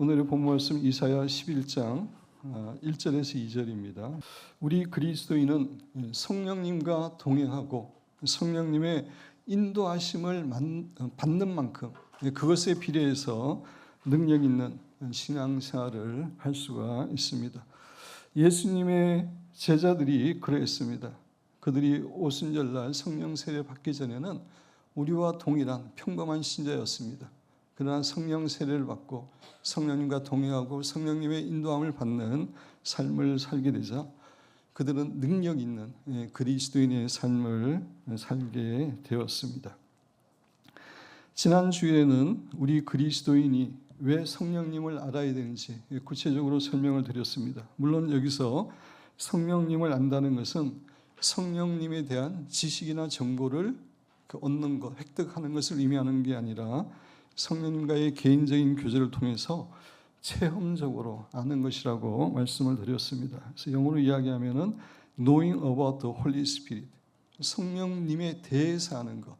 오늘의 본문 말씀 이사야 11장 1절에서 2절입니다. 우리 그리스도인은 성령님과 동행하고 성령님의 인도하심을 받는 만큼 그것에 비례해서 능력 있는 신앙생활을 할 수가 있습니다. 예수님의 제자들이 그랬습니다. 그들이 오순절날 성령 세례 받기 전에는 우리와 동일한 평범한 신자였습니다. 그러나 성령 세례를 받고 성령님과 동행하고 성령님의 인도함을 받는 삶을 살게 되자 그들은 능력 있는 그리스도인의 삶을 살게 되었습니다. 지난 주에는 우리 그리스도인이 왜 성령님을 알아야 되는지 구체적으로 설명을 드렸습니다. 물론 여기서 성령님을 안다는 것은 성령님에 대한 지식이나 정보를 얻는 것, 획득하는 것을 의미하는 게 아니라 성령님과의 개인적인 교제를 통해서 체험적으로 아는 것이라고 말씀을 드렸습니다. 그래서 영어로 이야기하면은 knowing about the Holy Spirit, 성령님에 대해서 아는 것.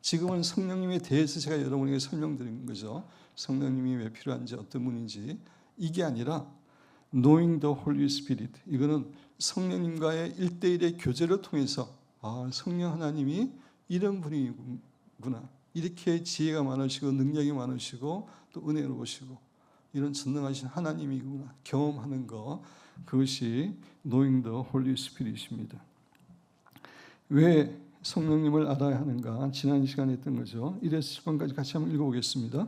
지금은 성령님에 대해서 제가 여러분에게 설명드린 거죠. 성령님이 왜 필요한지 어떤 분인지. 이게 아니라 knowing the Holy Spirit, 이거는 성령님과의 1대1의 교제를 통해서 성령 하나님이 이런 분이구나, 이렇게 지혜가 많으시고 능력이 많으시고 또 은혜로우시고 이런 전능하신 하나님이구나 경험하는 것, 그것이 knowing the Holy Spirit입니다. 왜 성령님을 알아야 하는가? 지난 시간에 했던 거죠. 1에서 10번까지 같이 한번 읽어보겠습니다.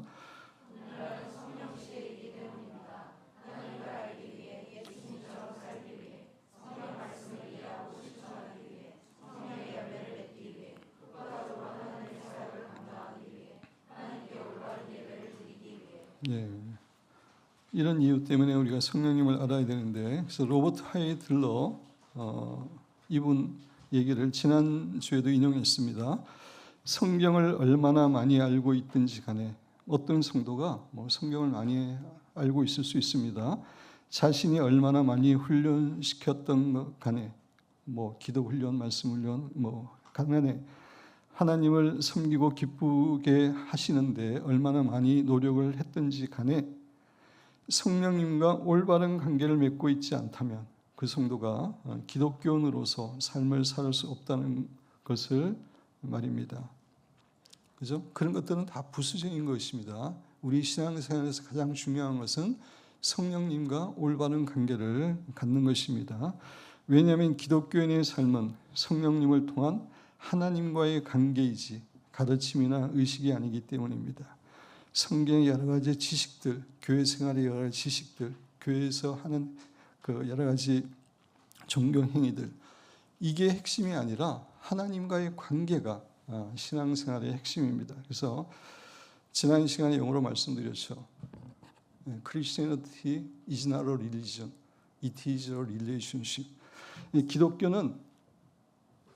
예, 이런 이유 때문에 우리가 성령님을 알아야 되는데, 그래서 로버트 하이들러 이분 얘기를 지난주에도 인용했습니다. 성경을 얼마나 많이 알고 있든지 간에 어떤 성도가 성경을 많이 알고 있을 수 있습니다. 자신이 얼마나 많이 훈련시켰던 것 간에 기도 훈련, 말씀 훈련 간에 하나님을 섬기고 기쁘게 하시는데 얼마나 많이 노력을 했든지 간에 성령님과 올바른 관계를 맺고 있지 않다면 그 성도가 기독교인으로서 삶을 살 수 없다는 것을 말입니다. 그죠? 그런 것들은 다 부수적인 것입니다. 우리 신앙생활에서 가장 중요한 것은 성령님과 올바른 관계를 갖는 것입니다. 왜냐하면 기독교인의 삶은 성령님을 통한 하나님과의 관계이지 가르침이나 의식이 아니기 때문입니다. 성경의 여러 가지 지식들, 교회 생활의 여러 가지 지식들, 교회에서 하는 그 여러 가지 종교 행위들, 이게 핵심이 아니라 하나님과의 관계가 신앙생활의 핵심입니다. 그래서 지난 시간에 영어로 말씀드렸죠. Christianity is not a religion, it is a relationship. 기독교는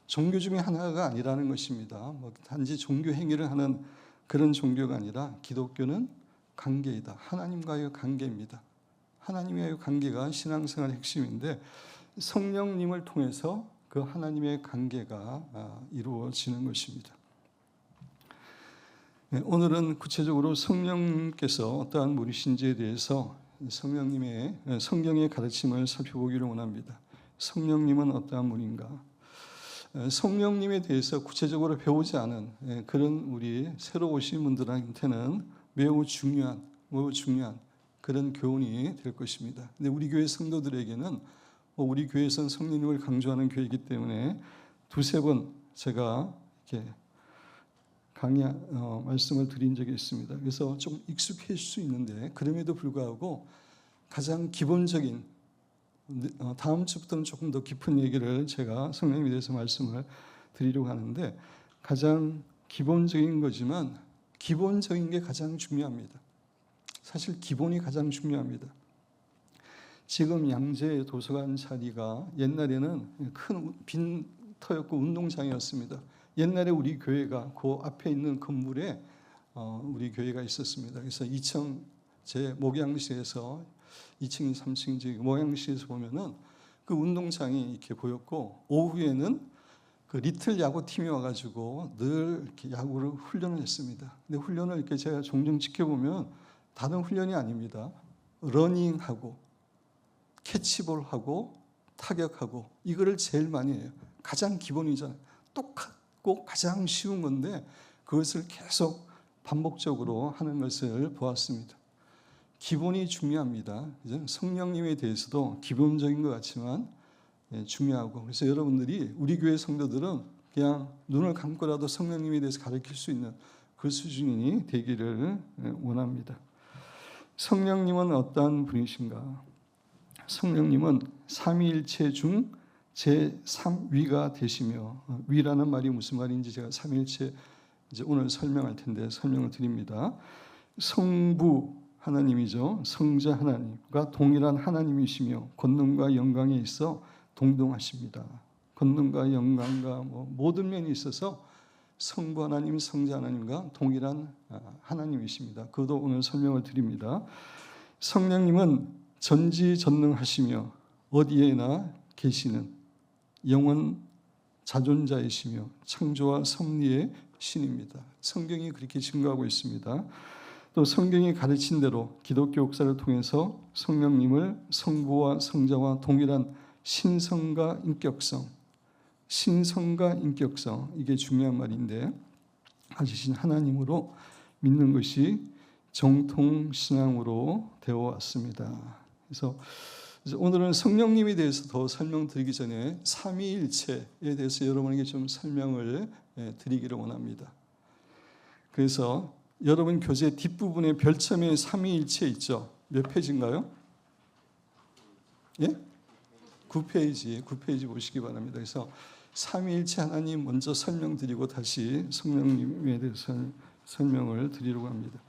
종교 중에 하나가 아니라는 것입니다. 단지 종교 행위를 하는 그런 종교가 아니라 기독교는 관계이다. 하나님과의 관계입니다. 하나님과의 관계가 신앙생활의 핵심인데 성령님을 통해서 그 하나님의 관계가 이루어지는 것입니다. 오늘은 구체적으로 성령님께서 어떠한 분이신지에 대해서 성경의 가르침을 살펴보기를 원합니다. 성령님은 어떠한 분인가? 성령님에 대해서 구체적으로 배우지 않은 그런 우리 새로 오신 분들한테는 매우 중요한 그런 교훈이 될 것입니다. 근데 우리 교회 성도들에게는 우리 교회에서는 성령님을 강조하는 교회이기 때문에 두세 번 제가 이렇게 말씀을 드린 적이 있습니다. 그래서 좀 익숙해질 수 있는데 그럼에도 불구하고 가장 기본적인, 다음 주부터는 조금 더 깊은 얘기를 제가 성령님에 대해서 말씀을 드리려고 하는데 가장 기본적인 거지만 기본적인 게 가장 중요합니다. 사실 기본이 가장 중요합니다. 지금 양재 도서관 자리가 옛날에는 큰 빈터였고 운동장이었습니다. 옛날에 우리 교회가 그 앞에 있는 건물에 우리 교회가 있었습니다. 그래서 2층 제 목양실에서 2층, 3층 모양실에서 보면은 그 운동장이 이렇게 보였고 오후에는 그 리틀 야구 팀이 와가지고 늘 이렇게 야구를 훈련을 했습니다. 근데 훈련을 이렇게 제가 종종 지켜보면 다른 훈련이 아닙니다. 러닝하고 캐치볼하고 타격하고 이거를 제일 많이 해요. 가장 기본이잖아요. 똑같고 가장 쉬운 건데 그것을 계속 반복적으로 하는 것을 보았습니다. 기본이 중요합니다. 성령님에 대해서도 기본적인 것 같지만 중요하고, 그래서 여러분들이 우리 교회 성도들은 그냥 눈을 감고라도 성령님에 대해서 가르칠 수 있는 그 수준이 되기를 원합니다. 성령님은 어떠한 분이신가? 성령님은 삼위일체 중 제3위가 되시며, 위라는 말이 무슨 말인지 제가 삼위일체 이제 오늘 설명할 텐데 설명을 드립니다. 성부 하나님이죠. 성자 하나님과 동일한 하나님이시며 권능과 영광에 있어 동등하십니다. 권능과 영광과 모든 면이 있어서 성부 하나님, 성자 하나님과 동일한 하나님이십니다. 그것도 오늘 설명을 드립니다. 성령님은 전지전능하시며 어디에나 계시는 영원 자존자이시며 창조와 섭리의 신입니다. 성경이 그렇게 증거하고 있습니다. 또 성경이 가르친 대로 기독교 역사를 통해서 성령님을 성부와 성자와 동일한 신성과 인격성, 이게 중요한 말인데 가지신 하나님으로 믿는 것이 정통신앙으로 되어 왔습니다. 그래서 오늘은 성령님에 대해서 더 설명드리기 전에 삼위일체에 대해서 여러분에게 좀 설명을 드리기를 원합니다. 그래서 여러분 교재 뒷부분에 별첨에 삼위일체 있죠? 몇 페이지인가요? 예? 9페이지 보시기 바랍니다. 그래서 삼위일체 하나님 먼저 설명드리고 다시 성령님에 대해서 설명을 드리려고 합니다.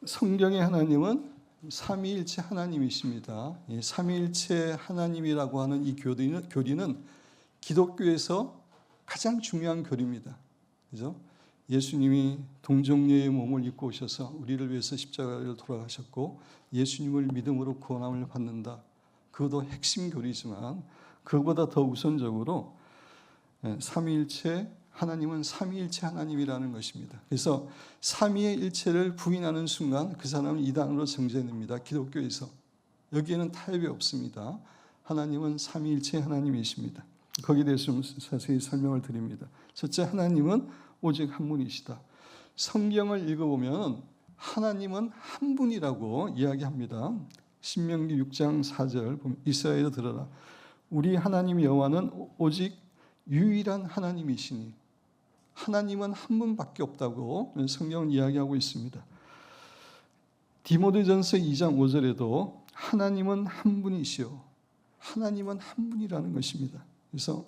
성경의 하나님은 삼위일체 하나님이십니다. 이 삼위일체 하나님이라고 하는 이 교리는 기독교에서 가장 중요한 교리입니다. 그죠? 예수님이 동정녀의 몸을 입고 오셔서 우리를 위해서 십자가를 돌아가셨고 예수님을 믿음으로 구원함을 받는다. 그것도 핵심 교리지만 그것보다 더 우선적으로 삼위일체 하나님은 삼위일체 하나님이라는 것입니다. 그래서 삼위의 일체를 부인하는 순간 그 사람은 이단으로 정죄됩니다. 기독교에서. 여기에는 타협이 없습니다. 하나님은 삼위일체 하나님이십니다. 거기에 대해서 좀 자세히 설명을 드립니다. 첫째, 하나님은 오직 한 분이시다. 성경을 읽어보면 하나님은 한 분이라고 이야기합니다. 신명기 6장 4절 보면 이스라엘아 들어라. 우리 하나님 여호와는 오직 유일한 하나님이시니 하나님은 한 분밖에 없다고 성경은 이야기하고 있습니다. 디모데전서 2장 5절에도 하나님은 한 분이시요 하나님은 한 분이라는 것입니다. 그래서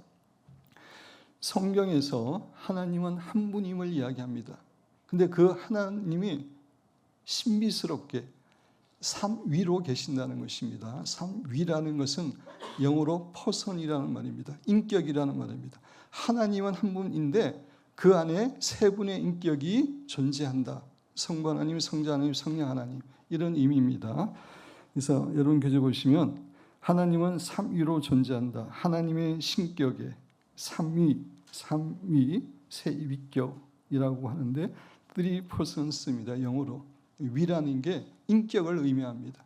성경에서 하나님은 한 분임을 이야기합니다. 근데 그 하나님이 신비스럽게 삼위로 계신다는 것입니다. 삼위라는 것은 영어로 퍼선이라는 말입니다. 인격이라는 말입니다. 하나님은 한 분인데 그 안에 세 분의 인격이 존재한다. 성부 하나님, 성자 하나님, 성령 하나님 이런 의미입니다. 그래서 여러분 교재 보시면 하나님은 삼위로 존재한다. 하나님의 신격에 삼위, 세위격이라고 하는데 three persons입니다. 영어로. 위라는 게 인격을 의미합니다.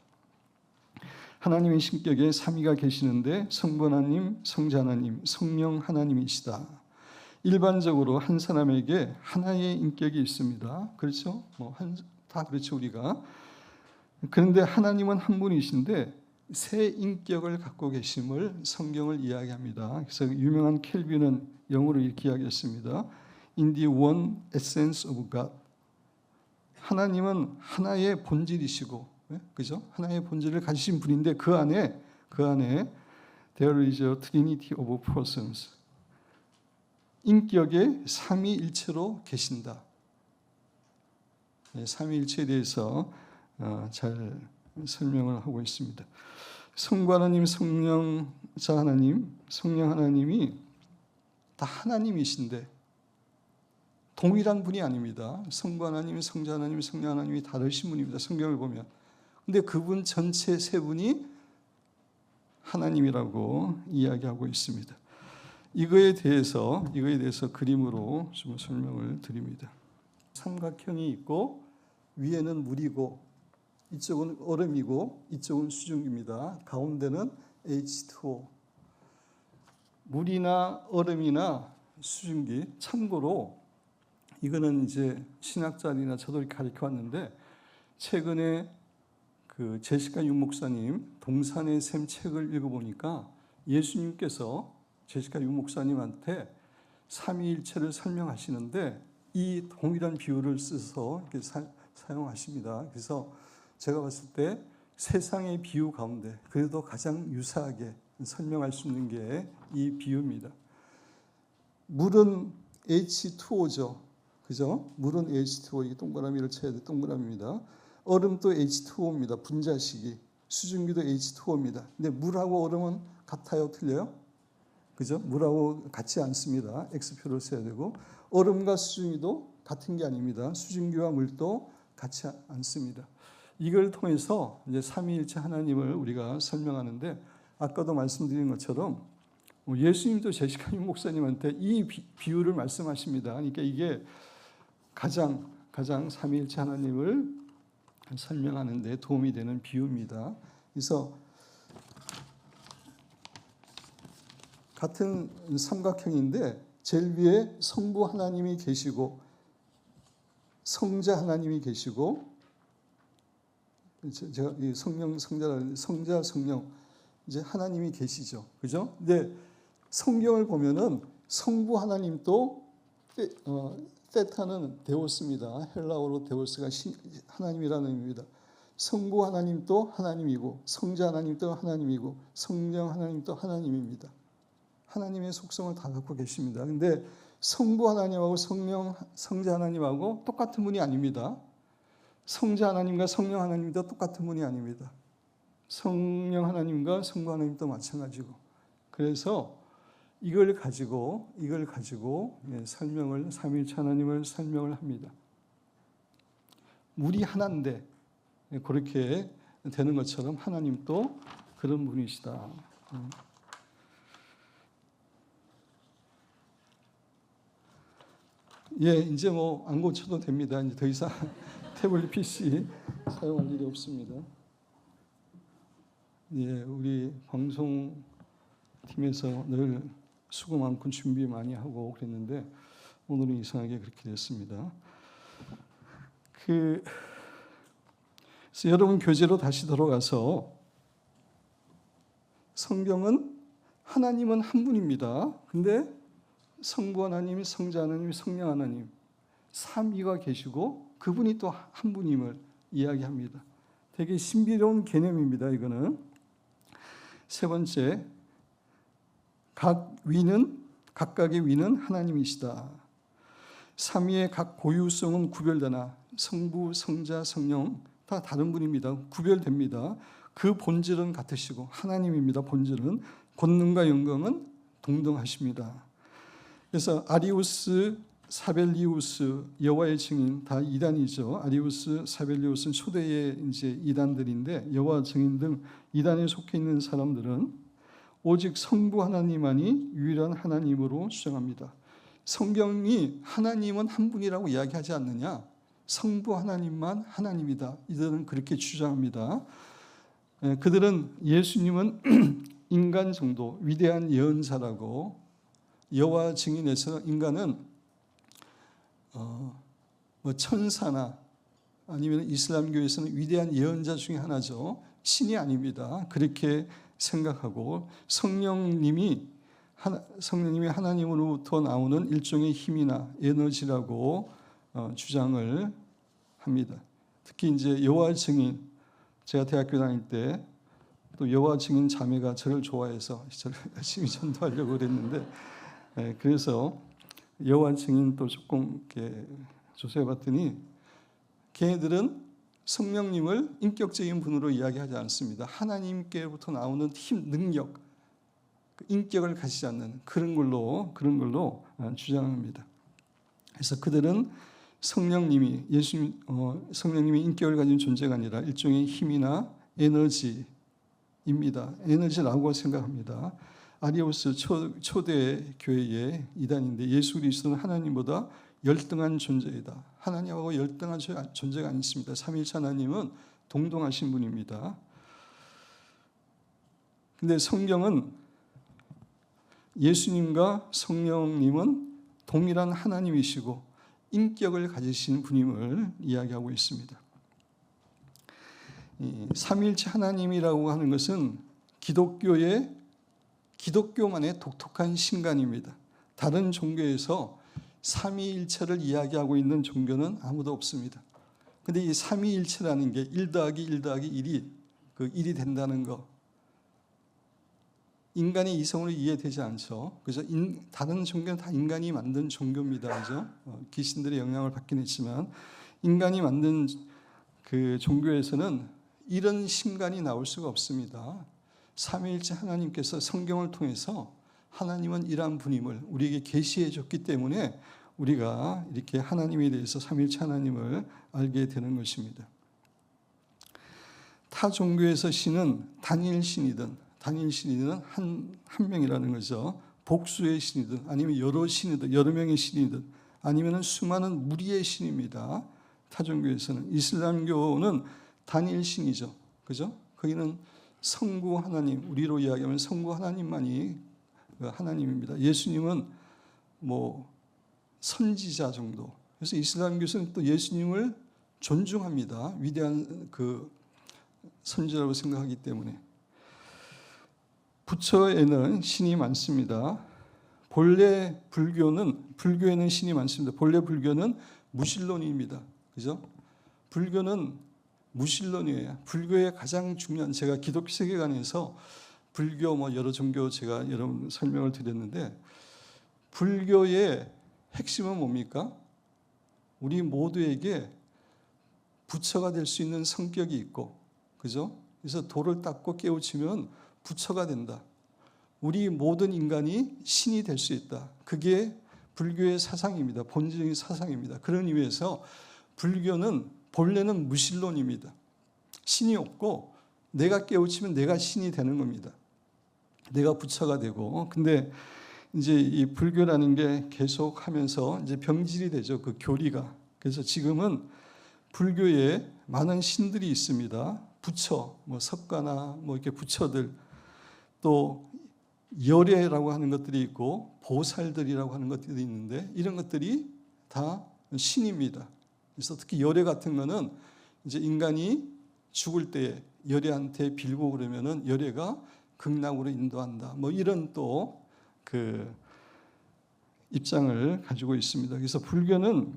하나님의 신격에 삼위가 계시는데 성부 하나님, 성자 하나님, 성령 하나님이시다. 일반적으로 한 사람에게 하나의 인격이 있습니다. 그렇죠? 다 그렇죠 우리가. 그런데 하나님은 한 분이신데 세 인격을 갖고 계심을 성경을 이야기합니다. 그래서 유명한 켈빈은 영어로 이렇게 이야기했습니다. In the one essence of God. 하나님은 하나의 본질이시고, 그죠? 하나의 본질을 가지신 분인데 그 안에 there is a trinity of persons. 인격의 삼위일체로 계신다. 삼위일체에 대해서 잘 설명을 하고 있습니다. 성부 하나님, 성령자 하나님, 성령 하나님이 다 하나님이신데 동일한 분이 아닙니다. 성부 하나님, 성자 하나님, 성령 하나님이 다르신 분입니다. 성경을 보면. 근데 그분 전체 세 분이 하나님이라고 이야기하고 있습니다. 이거에 대해서 그림으로 좀 설명을 드립니다. 삼각형이 있고 위에는 물이고 이쪽은 얼음이고 이쪽은 수증기입니다. 가운데는 H2O. 물이나 얼음이나 수증기. 참고로 이거는 이제 신학자들이나 저도 이렇게 가르쳐 왔는데 최근에 그 제시카 윤 목사님 동산의 샘 책을 읽어보니까 예수님께서 제시카 윤 목사님한테 삼위일체를 설명하시는데 이 동일한 비유를 써서 이렇게 사용하십니다. 그래서 제가 봤을 때 세상의 비유 가운데 그래도 가장 유사하게 설명할 수 있는 게 이 비유입니다. 물은 H2O죠. 그죠? 물은 H2O, 이게 동그라미를 쳐야 돼. 동그라미입니다. 얼음도 H2O입니다. 분자식이. 수증기도 H2O입니다. 근데 물하고 얼음은 같아요? 틀려요? 그죠? 물하고 같지 않습니다. X표를 써야 되고. 얼음과 수증기도 같은 게 아닙니다. 수증기와 물도 같지 않습니다. 이걸 통해서 이제 삼위일체 하나님을 우리가 설명하는데 아까도 말씀드린 것처럼 예수님도 제시카 윤 목사님한테 이 비유를 말씀하십니다. 그러니까 이게 가장 삼위일체 하나님을 설명하는 데 도움이 되는 비유입니다. 그래서 같은 삼각형인데 제일 위에 성부 하나님이 계시고 성자 하나님이 계시고 제가 성자 성령 이제 하나님이 계시죠. 그죠? 근데 성경을 보면은 성부 하나님도 세타는 데오스입니다. 헬라어로 데오스가 하나님이라는 의미입니다. 성부 하나님도 하나님이고 성자 하나님도 하나님이고 성령 하나님도 하나님입니다. 하나님의 속성을 다 갖고 계십니다. 근데 성부 하나님하고 성자 하나님하고 똑같은 분이 아닙니다. 성자 하나님과 성령 하나님도 똑같은 분이 아닙니다. 성령 하나님과 성부 하나님도 마찬가지고. 그래서 이걸 가지고 설명을 삼위일체 하나님을 설명을 합니다. 물이 하나인데 그렇게 되는 것처럼 하나님도 그런 분이시다. 예, 이제 뭐 안 고쳐도 됩니다. 이제 더 이상 태블릿 PC 사용할 일이 없습니다. 예, 우리 방송팀에서 늘 수고 많고 준비 많이 하고 그랬는데 오늘은 이상하게 그렇게 됐습니다. 그래서 여러분 교재로 다시 돌아가서 성경은 하나님은 한 분입니다. 근데 성부 하나님, 성자 하나님, 성령 하나님 삼위가 계시고 그분이 또 한 분임을 이야기합니다. 되게 신비로운 개념입니다. 이거는 세 번째, 각각의 위는 하나님이시다. 삼위의 각 고유성은 구별되나 성부, 성자, 성령 다 다른 분입니다. 구별됩니다. 그 본질은 같으시고 하나님입니다. 본질은 권능과 영광은 동등하십니다. 그래서 아리우스, 사벨리우스, 여호와의 증인 다 이단이죠. 아리우스, 사벨리우스는 초대의 이제 이단들인데 여호와 증인 등 이단에 속해 있는 사람들은 오직 성부 하나님만이 유일한 하나님으로 주장합니다. 성경이 하나님은 한 분이라고 이야기하지 않느냐? 성부 하나님만 하나님이다. 이들은 그렇게 주장합니다. 그들은 예수님은 인간 정도 위대한 예언자라고 여호와 증인에서 인간은 천사나 아니면 이슬람교에서는 위대한 예언자 중에 하나죠. 신이 아닙니다. 그렇게 생각하고 성령님이 하나님으로부터 나오는 일종의 힘이나 에너지라고 주장을 합니다. 특히 이제 여호와 증인, 제가 대학교 다닐 때 또 여호와 증인 자매가 저를 좋아해서 저를 열심히 전도하려고 그랬는데 그래서 여호와 증인 또 조금 이렇게 조사해봤더니 걔네들은 성령님을 인격적인 분으로 이야기하지 않습니다. 하나님께로부터 나오는 힘, 능력, 인격을 가지지 않는 그런 걸로 주장합니다. 그래서 그들은 성령님이 성령님이 인격을 가진 존재가 아니라 일종의 힘이나 에너지입니다. 에너지라고 생각합니다. 아리우스 초대 교회의 이단인데 예수 그리스도는 하나님보다 열등한 존재이다. 하나님하고 열등한 존재가 아니십니다. 삼위일체 하나님은 동등하신 분입니다. 근데 성경은 예수님과 성령님은 동일한 하나님이시고 인격을 가지신 분임을 이야기하고 있습니다. 삼위일체 하나님이라고 하는 것은 기독교만의 독특한 신간입니다. 다른 종교에서 삼위일체를 이야기하고 있는 종교는 아무도 없습니다. 근데 이 삼위일체라는 게 1 더하기 1 더하기 1이 그 1이 된다는 거, 인간의 이성으로 이해되지 않죠. 그래서 다른 종교는 다 인간이 만든 종교입니다. 그죠? 귀신들의 영향을 받긴 했지만 인간이 만든 그 종교에서는 이런 신간이 나올 수가 없습니다. 삼위일체 하나님께서 성경을 통해서 하나님은 이러한 분임을 우리에게 계시해 줬기 때문에 우리가 이렇게 하나님에 대해서 삼위일체 하나님을 알게 되는 것입니다. 타 종교에서 신은 단일 신이든 한 명이라는 거죠. 복수의 신이든 아니면 여러 신이든 여러 명의 신이든 아니면 수많은 무리의 신입니다. 타 종교에서는. 이슬람교는 단일 신이죠. 그죠? 거기는 성부 하나님, 우리로 이야기하면 성부 하나님만이 하나님입니다. 예수님은 뭐 선지자 정도. 그래서 이슬람교에서는 또 예수님을 존중합니다. 위대한 그 선지자라고 생각하기 때문에. 부처에는 신이 많습니다. 본래 불교에는 신이 많습니다. 본래 불교는 무신론입니다. 그죠? 불교는 무신론이에요. 불교의 가장 중요한, 제가 기독교 세계관에서 불교 여러 종교 제가 여러분 설명을 드렸는데, 불교의 핵심은 뭡니까? 우리 모두에게 부처가 될 수 있는 성격이 있고, 그죠? 그래서 돌을 닦고 깨우치면 부처가 된다. 우리 모든 인간이 신이 될 수 있다. 그게 불교의 사상입니다. 본질적인 사상입니다. 그런 의미에서 불교는 본래는 무신론입니다. 신이 없고 내가 깨우치면 내가 신이 되는 겁니다. 내가 부처가 되고. 근데 이제 이 불교라는 게 계속 하면서 이제 병질이 되죠. 그 교리가. 그래서 지금은 불교에 많은 신들이 있습니다. 부처, 석가나 이렇게 부처들, 또 열애라고 하는 것들이 있고 보살들이라고 하는 것들이 있는데 이런 것들이 다 신입니다. 그래서 특히 열애 같은 거는 이제 인간이 죽을 때 열애한테 빌고 그러면은 열애가 극락으로 인도한다. 이런 또 그 입장을 가지고 있습니다. 그래서 불교는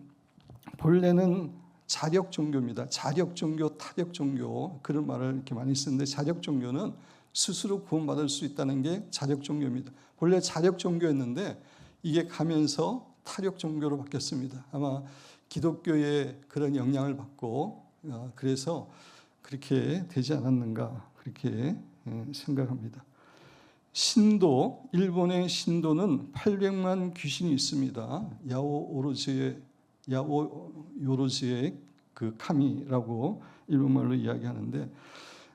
본래는 자력 종교입니다. 자력 종교, 타력 종교 그런 말을 이렇게 많이 쓰는데 자력 종교는 스스로 구원받을 수 있다는 게 자력 종교입니다. 본래 자력 종교였는데 이게 가면서 타력 종교로 바뀌었습니다. 아마 기독교의 그런 영향을 받고 그래서 그렇게 되지 않았는가 그렇게 생각합니다. 신도, 일본의 신도는 800만 귀신이 있습니다. 야오요로즈의 그 카미라고 일본말로 이야기하는데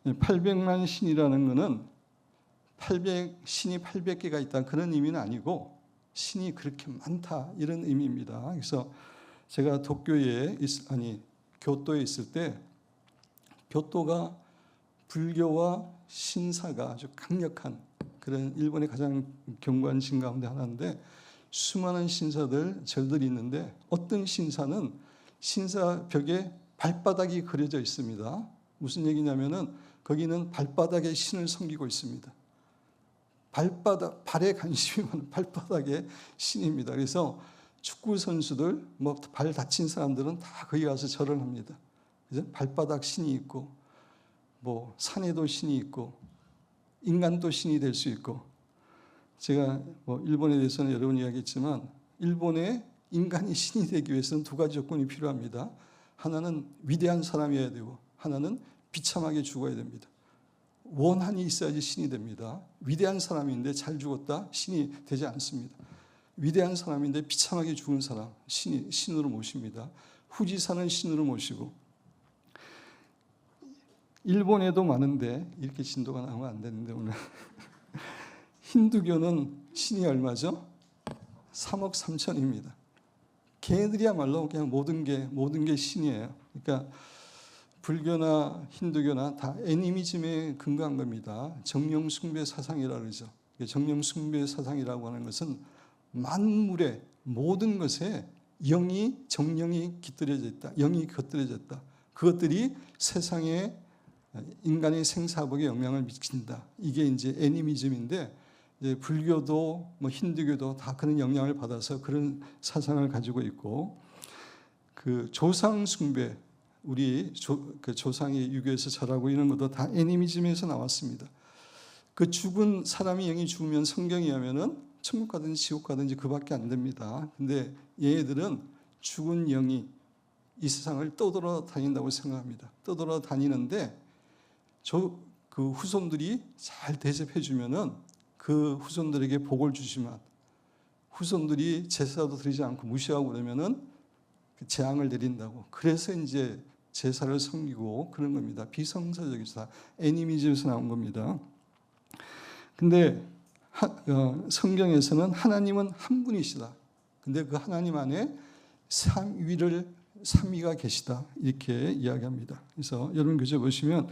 800만 신이라는 것은 신이 800개가 있다 그런 의미는 아니고 신이 그렇게 많다 이런 의미입니다. 그래서 제가 교토에 있을 때 교토가 불교와 신사가 아주 강력한 그런 일본의 가장 견고한 신 가운데 하나인데 수많은 신사들, 절들이 있는데 어떤 신사는 신사벽에 발바닥이 그려져 있습니다. 무슨 얘기냐면은 거기는 발바닥에 신을 섬기고 있습니다. 발에 관심이 많은 발바닥에 신입니다. 그래서 축구 선수들, 발 다친 사람들은 다 거기 가서 절을 합니다. 그래서 발바닥 신이 있고, 산에도 신이 있고, 인간도 신이 될 수 있고, 제가 일본에 대해서는 여러 번 이야기했지만, 일본의 인간이 신이 되기 위해서는 두 가지 조건이 필요합니다. 하나는 위대한 사람이어야 되고, 하나는 비참하게 죽어야 됩니다. 원한이 있어야지 신이 됩니다. 위대한 사람인데 잘 죽었다? 신이 되지 않습니다. 위대한 사람인데 비참하게 죽은 사람, 신으로 모십니다. 후지산은 신으로 모시고, 일본에도 많은데 이렇게 진도가 나오면 안 되는데 오늘 힌두교는 신이 얼마죠? 3억 3천입니다. 걔네들이야말로 그냥 모든 게 신이에요. 그러니까 불교나 힌두교나 다 애니미즘에 근거한 겁니다. 정령 숭배 사상이라고 그러죠. 정령 숭배 사상이라고 하는 것은 만물의 모든 것에 정령이 깃들여져 있다. 영이 곁들여져 있다. 그것들이 세상에 인간의 생사복에 영향을 미친다. 이게 이제 애니미즘인데, 이제 불교도 뭐 힌두교도 다 그런 영향을 받아서 그런 사상을 가지고 있고, 그 조상 숭배, 우리 그 조상이 유교에서 절하고 이런 것도 다 애니미즘에서 나왔습니다. 그 죽은 사람이 영이 죽으면 성경에 하면은 천국 가든지 지옥 가든지 그밖에 안 됩니다. 근데 얘네들은 죽은 영이 이 세상을 떠돌아 다닌다고 생각합니다. 떠돌아 다니는데 그 후손들이 잘 대접해 주면은 그 후손들에게 복을 주지만 후손들이 제사도 드리지 않고 무시하고 그러면은 재앙을 내린다고. 그래서 이제 제사를 섬기고 그런 겁니다. 비성서적이다. 애니미즘에서 나온 겁니다. 근데 성경에서는 하나님은 한 분이시다. 근데 그 하나님 안에 삼위가 계시다. 이렇게 이야기합니다. 그래서 여러분 교재 보시면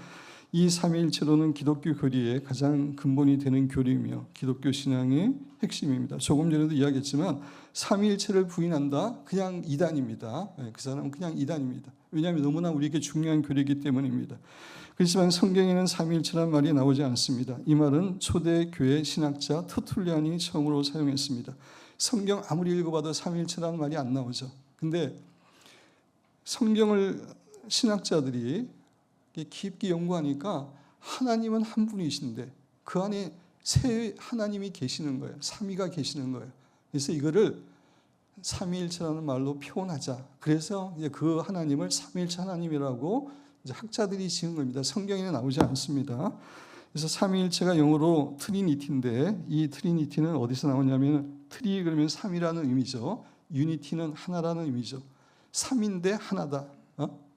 이 삼위일체론은 기독교 교리의 가장 근본이 되는 교리이며 기독교 신앙의 핵심입니다. 조금 전에도 이야기했지만 삼위일체를 부인한다? 그냥 이단입니다. 그 사람은 그냥 이단입니다. 왜냐하면 너무나 우리에게 중요한 교리이기 때문입니다. 그렇지만 성경에는 삼위일체란 말이 나오지 않습니다. 이 말은 초대 교회 신학자 터툴리안이 처음으로 사용했습니다. 성경 아무리 읽어봐도 삼위일체라는 말이 안 나오죠. 근데 성경을 신학자들이 깊게 연구하니까 하나님은 한 분이신데 그 안에 세 하나님이 계시는 거예요. 삼위가 계시는 거예요. 그래서 이거를 삼위일체라는 말로 표현하자. 그래서 이제 그 하나님을 삼위일체 하나님이라고 이제 학자들이 지은 겁니다. 성경에는 나오지 않습니다. 그래서 삼위일체가 영어로 트리니티인데 이 트리니티는 어디서 나오냐면 트리 그러면 삼이라는 의미죠. 유니티는 하나라는 의미죠. 삼인데 하나다.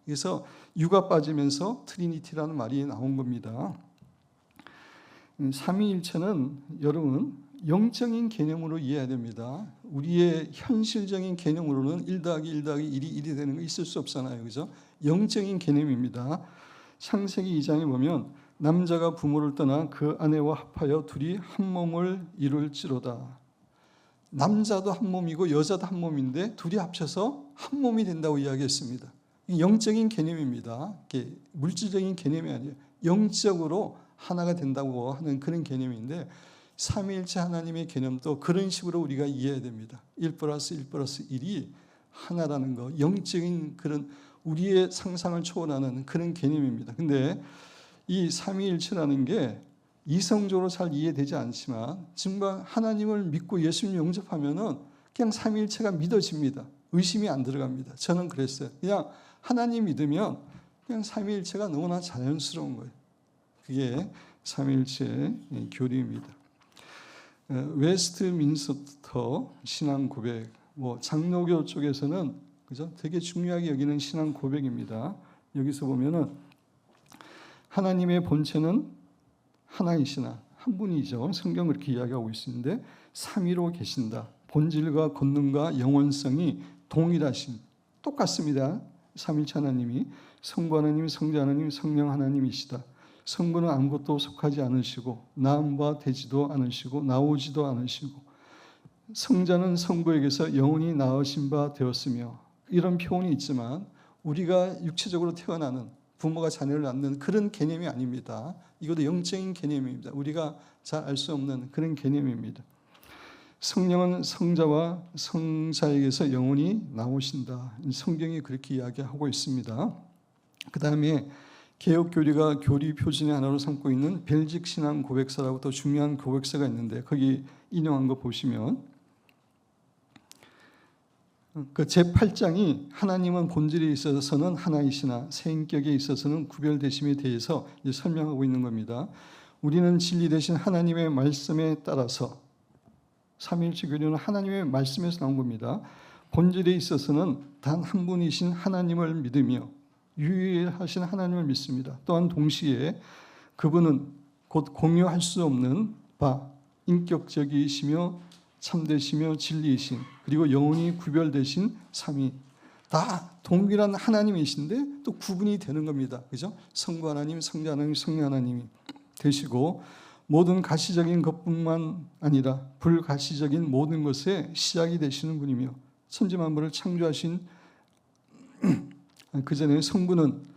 그래서 유가 빠지면서 트리니티라는 말이 나온 겁니다. 삼위일체는 여러분 영적인 개념으로 이해해야 됩니다. 우리의 현실적인 개념으로는 1 더하기 1 더하기 1이 1이 되는 거 있을 수 없잖아요. 그죠? 영적인 개념입니다. 창세기 2장에 보면 남자가 부모를 떠나 그 아내와 합하여 둘이 한 몸을 이룰지로다. 남자도 한 몸이고 여자도 한 몸인데 둘이 합쳐서 한 몸이 된다고 이야기했습니다. 영적인 개념입니다. 물질적인 개념이 아니에요. 영적으로 하나가 된다고 하는 그런 개념인데 삼위일체 하나님의 개념도 그런 식으로 우리가 이해해야 됩니다. 1 플러스 1 플러스 1이 하나라는 거, 영적인 그런 우리의 상상을 초월하는 그런 개념입니다. 근데 이 삼위일체라는 게 이성적으로 잘 이해되지 않지만 정말 하나님을 믿고 예수님 영접하면은 그냥 삼위일체가 믿어집니다. 의심이 안 들어갑니다. 저는 그랬어요. 그냥 하나님 믿으면 그냥 삼위일체가 너무나 자연스러운 거예요. 그게 삼위일체의 교리입니다. 웨스트민스터 신앙 고백, 장로교 쪽에서는 그죠? 되게 중요하게 여기는 신앙 고백입니다. 여기서 보면은 하나님의 본체는 하나이시나 한 분이죠. 성경 그렇게 이야기하고 있는데 삼위로 계신다. 본질과 권능과 영원성이 동일하신 똑같습니다. 삼위일체 하나님이 성부 하나님, 성자 하나님, 성령 하나님이시다. 성부는 아무것도 속하지 않으시고 나음바 되지도 않으시고 나오지도 않으시고 성자는 성부에게서 영원히 낳으신 바 되었으며 이런 표현이 있지만 우리가 육체적으로 태어나는 부모가 자녀를 낳는 그런 개념이 아닙니다. 이것도 영적인 개념입니다. 우리가 잘 알 수 없는 그런 개념입니다. 성령은 성자와 성자에게서 영원히 나오신다. 성경이 그렇게 이야기하고 있습니다. 그 다음에 개혁교리가 교리 표준의 하나로 삼고 있는 벨직 신앙 고백서라고 또 중요한 고백서가 있는데 거기 인용한 거 보시면 그 제8장이 하나님은 본질에 있어서는 하나이시나 생격에 있어서는 구별되심에 대해서 설명하고 있는 겁니다. 우리는 진리 대신 하나님의 말씀에 따라서 삼위일체 교리는 하나님의 말씀에서 나온 겁니다. 본질에 있어서는 단 한 분이신 하나님을 믿으며 유일하신 하나님을 믿습니다. 또한 동시에 그분은 곧 공유할 수 없는 바 인격적이시며 참되시며 진리이신, 그리고 영원히 구별되신 삼위, 다 동일한 하나님이신데 또 구분이 되는 겁니다. 그죠? 성부 하나님, 성자 하나님, 성령 하나님이 되시고, 모든 가시적인 것뿐만 아니라 불가시적인 모든 것의 시작이 되시는 분이며, 천지만물을 창조하신 그 전에 성부는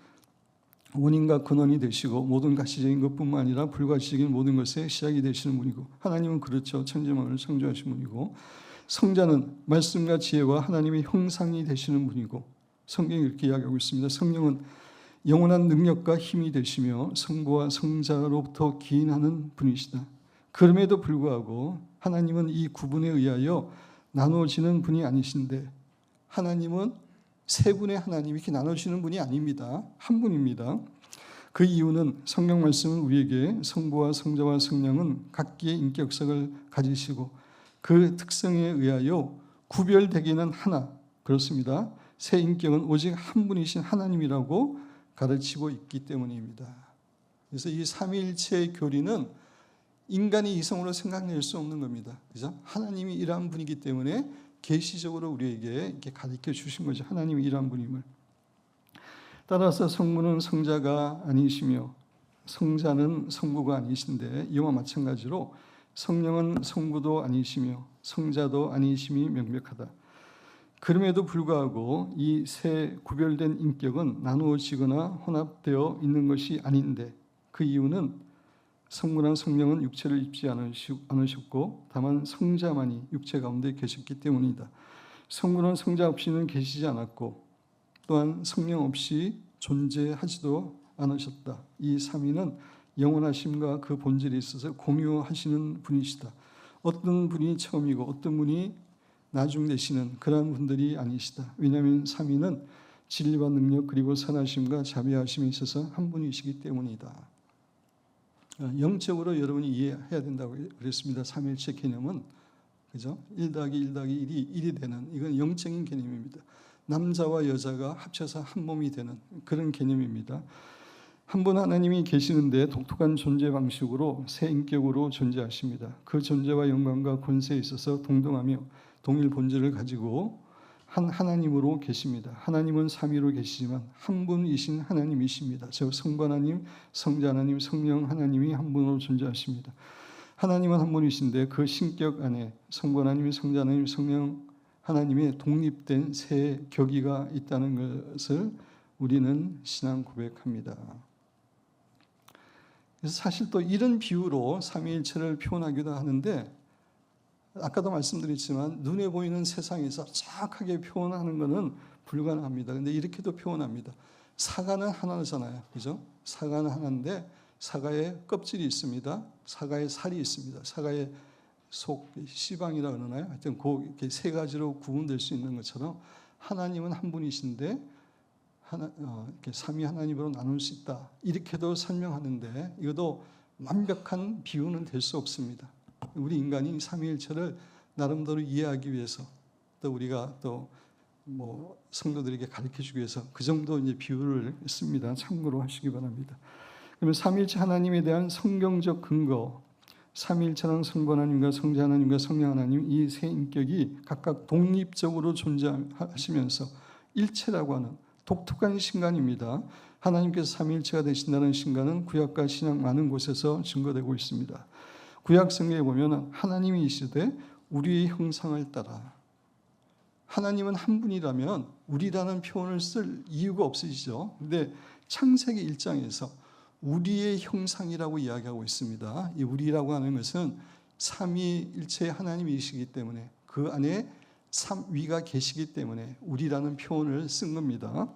원인과 근원이 되시고, 모든 가시적인 것뿐만 아니라 불가시적인 모든 것의 시작이 되시는 분이고, 하나님은 그렇죠. 천지만물을 창조하신 분이고, 성자는 말씀과 지혜와 하나님의 형상이 되시는 분이고, 성경이 이렇게 이야기하고 있습니다. 성령은 영원한 능력과 힘이 되시며 성부와 성자로부터 기인하는 분이시다. 그럼에도 불구하고 하나님은 이 구분에 의하여 나누어지는 분이 아니신데, 하나님은 세 분의 하나님 이렇게 나눠지는 분이 아닙니다. 한 분입니다. 그 이유는 성경 말씀은 우리에게 성부와 성자와 성령은 각기의 인격성을 가지시고 그 특성에 의하여 구별되기는 하나, 그렇습니다. 세 인격은 오직 한 분이신 하나님이라고 가르치고 있기 때문입니다. 그래서 이 삼위일체의 교리는 인간이 이성으로 생각낼 수 없는 겁니다. 그죠? 하나님이 이러한 분이기 때문에 계시적으로 우리에게 이렇게 가르쳐 주신 거죠. 하나님이 이러한 분임을. 따라서 성부는 성자가 아니시며 성자는 성부가 아니신데, 이와 마찬가지로 성령은 성부도 아니시며 성자도 아니심이 명백하다. 그럼에도 불구하고 이 세 구별된 인격은 나누어지거나 혼합되어 있는 것이 아닌데, 그 이유는 성부나 성령은 육체를 입지 않으셨고 다만 성자만이 육체 가운데 계셨기 때문이다. 성부는 성자 없이는 계시지 않았고 또한 성령 없이 존재하지도 않으셨다. 이 삼위는 영원하심과 그 본질에 있어서 공유하시는 분이시다. 어떤 분이 처음이고 어떤 분이 나중 되시는 그러한 분들이 아니시다. 왜냐하면 삼위는 진리와 능력 그리고 선하심과 자비하심이 있어서 한 분이시기 때문이다. 영적으로 여러분이 이해해야 된다고 그랬습니다. 삼위일체 개념은, 그죠? 1+1=1이 1이 되는, 이건 영적인 개념입니다. 남자와 여자가 합쳐서 한 몸이 되는 그런 개념입니다. 한 분 하나님이 계시는데 독특한 존재 방식으로 세 인격으로 존재하십니다. 그 존재와 영광과 권세에 있어서 동등하며 동일 본질을 가지고 한 하나님으로 계십니다. 하나님은 삼위로 계시지만 한 분이신 하나님이십니다. 즉 성부 하나님, 성자 하나님, 성령 하나님이 한 분으로 존재하십니다. 하나님은 한 분이신데 그 신격 안에 성부 하나님, 성자 하나님, 성령 하나님의 독립된 세 격이가 있다는 것을 우리는 신앙 고백합니다. 그래서 사실 또 이런 비유로 삼위일체를 표현하기도 하는데, 아까도 말씀드렸지만 눈에 보이는 세상에서 정확하게 표현하는 것은 불가능합니다. 그런데 이렇게도 표현합니다. 사과는 하나잖아요. 그죠? 사과는 하나인데 사과에 껍질이 있습니다. 사과에 살이 있습니다. 사과의 속 시방이라 그러나요? 하여튼 이렇게 세 가지로 구분될 수 있는 것처럼 하나님은 한 분이신데 이렇게 삼위 하나님으로 나눌 수 있다. 이렇게도 설명하는데 이것도 완벽한 비유는 될 수 없습니다. 우리 인간이 삼위일체를 나름대로 이해하기 위해서, 또 우리가 또 성도들에게 가르쳐주기 위해서 그 정도 이제 비유를 씁니다. 참고로 하시기 바랍니다. 그러면 삼위일체 하나님에 대한 성경적 근거, 삼위일체는 성부 하나님과 성자 하나님과 성령 하나님 이 세 인격이 각각 독립적으로 존재하시면서 일체라고 하는 독특한 신간입니다. 하나님께서 삼위일체가 되신다는 신간은 구약과 신약 많은 곳에서 증거되고 있습니다. 구약 성경에 보면 하나님이 이시되 우리의 형상을 따라, 하나님은 한 분이라면 우리라는 표현을 쓸 이유가 없으시죠. 그런데 창세기 1장에서 우리의 형상이라고 이야기하고 있습니다. 이 우리라고 하는 것은 삼위일체의 하나님이시기 때문에 그 안에 삼위가 계시기 때문에 우리라는 표현을 쓴 겁니다.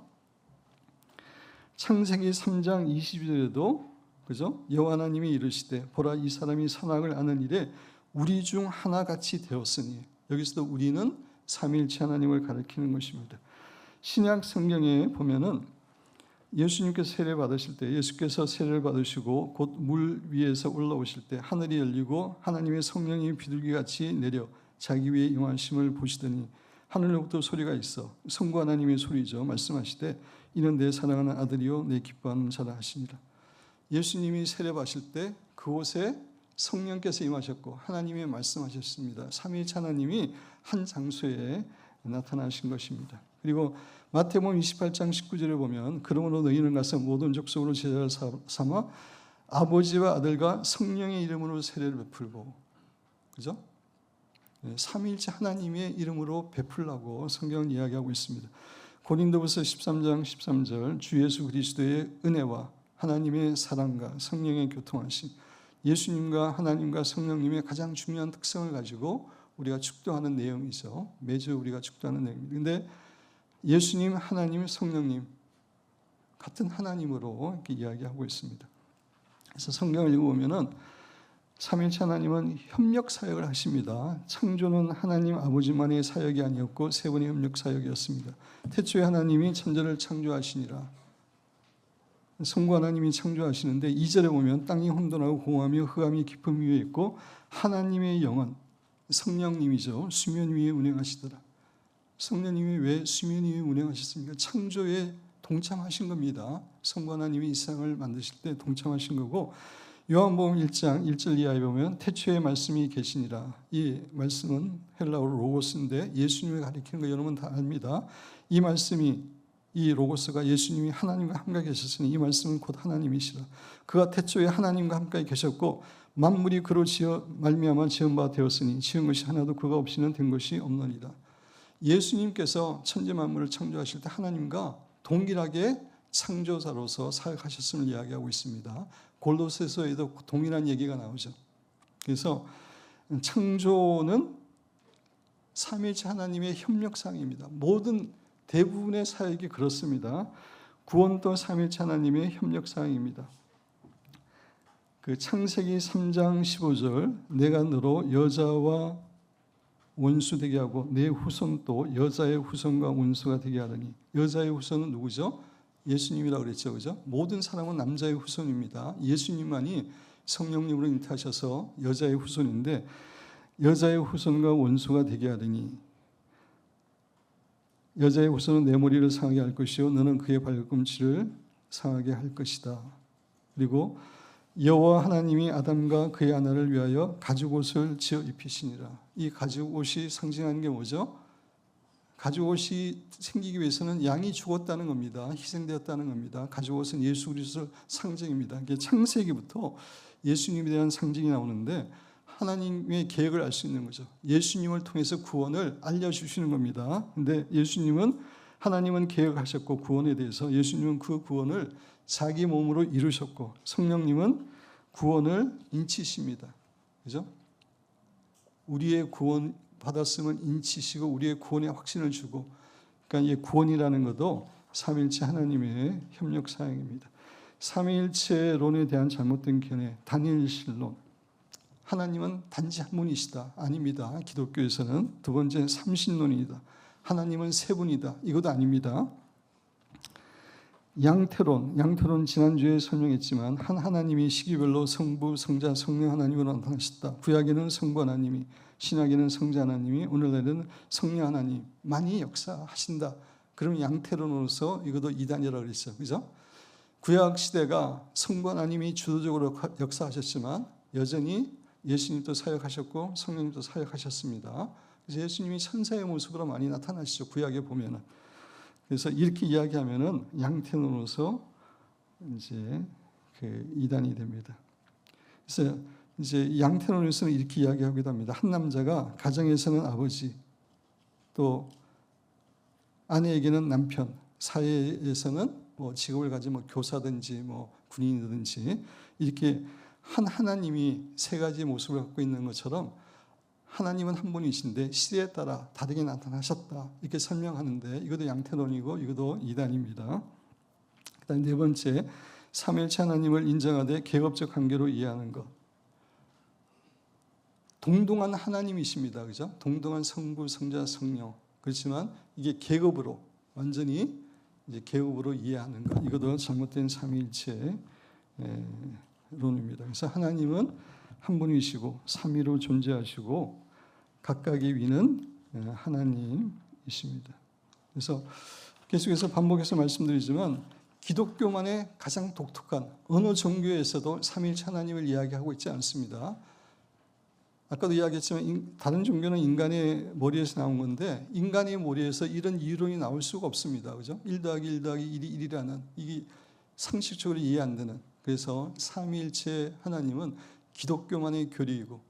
창세기 3장 20절에도 그죠? 여호와 하나님이 이르시되 보라 이 사람이 선악을 아는 일에 우리 중 하나같이 되었으니, 여기서도 우리는 삼위일체 하나님을 가리키는 것입니다. 신약 성경에 보면은 예수님께서 세례 받으실 때, 예수께서 세례를 받으시고 곧 물 위에서 올라오실 때 하늘이 열리고 하나님의 성령이 비둘기같이 내려 자기 위에 임하심을 보시더니 하늘로부터 소리가 있어, 성부 하나님의 소리죠. 말씀하시되 이는 내 사랑하는 아들이요 내 기뻐하는 자라 하시니라. 예수님이 세례 받으실 때 그곳에 성령께서 임하셨고 하나님이 말씀하셨습니다. 삼위일체 하나님이 한 장소에 나타나신 것입니다. 그리고 마태복음 28장 19절에 보면 그러므로 너희는 가서 모든 족속으로 제자를 삼아 아버지와 아들과 성령의 이름으로 세례를 베풀고, 그죠? 삼위일체 하나님의 이름으로 베풀라고 성경은 이야기하고 있습니다. 고린도후서 13장 13절 주 예수 그리스도의 은혜와 하나님의 사랑과 성령의 교통하심, 예수님과 하나님과 성령님의 가장 중요한 특성을 가지고 우리가 축도하는 내용이죠. 매주 우리가 축도하는 내용입니다. 그런데 예수님, 하나님, 성령님 같은 하나님으로 이렇게 이야기하고 있습니다. 그래서 성경을 읽어보면은 삼위일체 하나님은 협력 사역을 하십니다. 창조는 하나님 아버지만의 사역이 아니었고 세 분의 협력 사역이었습니다. 태초에 하나님이 천지를 창조하시니라. 성부 하나님이 창조하시는데 2절에 보면 땅이 혼돈하고 공허하며 흑암이 깊음 위에 있고 하나님의 영은 성령님이죠. 수면 위에 운행하시더라. 성령님이 왜 수면 위에 운행하셨습니까? 창조에 동참하신 겁니다. 성부 하나님이 이 세상을 만드실 때 동참하신 거고, 요한복음 1장 1절 이하에 보면 태초에 말씀이 계시니라. 이 말씀은 헬라어로 로고스인데 예수님을 가리키는 거 여러분 다 압니다. 이 말씀이, 이 로고스가 예수님이 하나님과 함께 계셨으니 이 말씀은 곧 하나님이시라. 그가 태초에 하나님과 함께 계셨고 만물이 그로 말미암아 지은 바 되었으니 지은 것이 하나도 그가 없이는 된 것이 없느니라. 예수님께서 천지 만물을 창조하실 때 하나님과 동일하게 창조자로서 사역하셨음을 이야기하고 있습니다. 골로새서에도 동일한 얘기가 나오죠. 그래서 창조는 삼위일체 하나님의 협력사항입니다. 모든 대부분의 사역이 그렇습니다. 구원도 삼위일체 하나님의 협력사항입니다. 그 창세기 3장 15절 내가 너로 여자와 원수 되게 하고 내 후손도 여자의 후손과 원수가 되게 하더니, 여자의 후손은 누구죠? 예수님이라고 그랬죠. 그죠? 모든 사람은 남자의 후손입니다. 예수님만이 성령님으로 잉태하셔서 여자의 후손인데 여자의 후손과 원수가 되게 하더니 여자의 후손은 내 머리를 상하게 할 것이요 너는 그의 발꿈치를 상하게 할 것이다. 그리고 여호와 하나님이 아담과 그의 아내를 위하여 가죽옷을 지어 입히시니라. 이 가죽옷이 상징하는 게 뭐죠? 가죽옷이 생기기 위해서는 양이 죽었다는 겁니다. 희생되었다는 겁니다. 가죽옷은 예수 그리스도의 상징입니다. 이게 창세기부터 예수님에 대한 상징이 나오는데 하나님의 계획을 알 수 있는 거죠. 예수님을 통해서 구원을 알려주시는 겁니다. 근데 예수님은, 하나님은 계획하셨고 구원에 대해서 예수님은 그 구원을 자기 몸으로 이루셨고 성령님은 구원을 인치십니다. 그죠? 우리의 구원 받았으면 인치시고 우리의 구원의 확신을 주고, 그러니까 이 구원이라는 것도 삼위일체 하나님의 협력 사역입니다. 삼위일체론에 대한 잘못된 견해, 단일신론. 하나님은 단지 한 분이시다. 아닙니다. 기독교에서는 두 번째 삼신론이다. 하나님은 세 분이다. 이것도 아닙니다. 양태론 지난주에 설명했지만 한 하나님이 시기별로 성부, 성자, 성령 하나님으로 나타나셨다. 구약에는 성부 하나님이, 신약에는 성자 하나님이, 오늘날에는 성령 하나님만이 역사하신다. 그러면 양태론으로서 이것도 이단이라고 그랬어요. 그죠? 구약 시대가 성부 하나님이 주도적으로 역사하셨지만 여전히 예수님도 사역하셨고 성령님도 사역하셨습니다. 그래서 예수님이 천사의 모습으로 많이 나타나시죠. 구약에 보면은. 그래서 이렇게 이야기하면은 양태론으로서 이제 그 이단이 됩니다. 그래서 이제 양태론에서는 이렇게 이야기하기도 합니다. 한 남자가 가정에서는 아버지, 또 아내에게는 남편, 사회에서는 뭐 직업을 가진 뭐 교사든지 뭐 군인이든지 이렇게 한 하나님이 세 가지 모습을 갖고 있는 것처럼 하나님은 한 분이신데 시대에 따라 다르게 나타나셨다. 이렇게 설명하는데 이것도 양태론이고 이것도 이단입니다. 그다음 네 번째, 삼위일체 하나님을 인정하되 계급적 관계로 이해하는 것. 동등한 하나님이십니다. 그죠? 동등한 성부, 성자, 성령. 그렇지만 이게 계급으로 완전히 이제 계급으로 이해하는 것. 이것도 잘못된 삼위일체 론입니다. 그래서 하나님은 한 분이시고 삼위로 존재하시고 각각의 위는 하나님이십니다. 그래서 계속해서 반복해서 말씀드리지만 기독교만의 가장 독특한, 어느 종교에서도 삼위일체 하나님을 이야기하고 있지 않습니다. 아까도 이야기했지만 다른 종교는 인간의 머리에서 나온 건데 인간의 머리에서 이런 이론이 나올 수가 없습니다. 그죠? 1 더하기 1 더하기 1이 1이라는, 이게 상식적으로 이해 안 되는. 그래서 삼위일체 하나님은 기독교만의 교리이고,